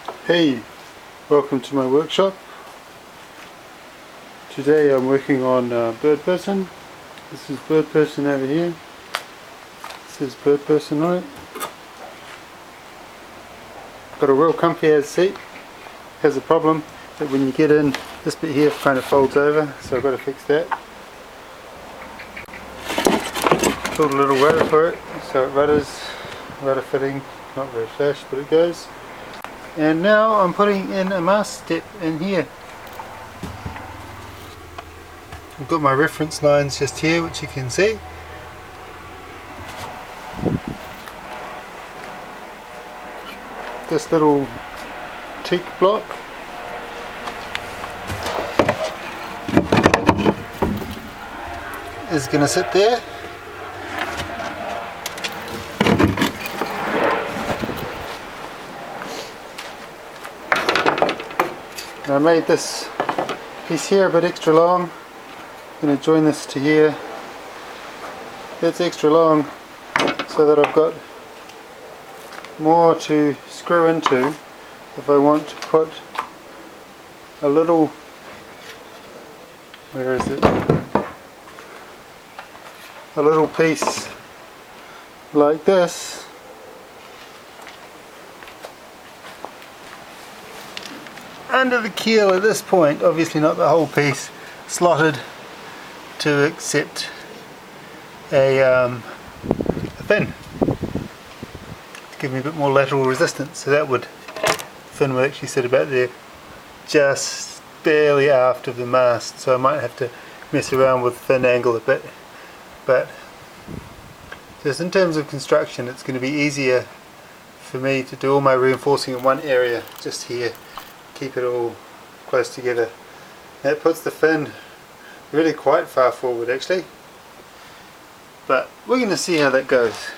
Hey, welcome to my workshop. Today I'm working on bird person. This is bird person over here. This is bird person on it. Got a real comfy ass seat. Has a problem that when you get in, this bit here kind of folds over, so I've got to fix that. Built a little rudder for it, so it rudder fitting, not very flash, but it goes. And now I'm putting in a mast step in here. I've got my reference lines just here, which you can see. This little teak block is going to sit there. I made this piece here a bit extra long. I'm going to join this to here. It's extra long so that I've got more to screw into if I want to put a little, where is it? A little piece like this under the keel at this point, obviously not the whole piece, slotted to accept a fin to give me a bit more lateral resistance. So that fin would actually sit about there, just barely aft of the mast, so I might have to mess around with fin angle a bit, but just in terms of construction it's going to be easier for me to do all my reinforcing in one area just here, keep it all close together. That puts the fin really quite far forward actually, but we're going to see how that goes.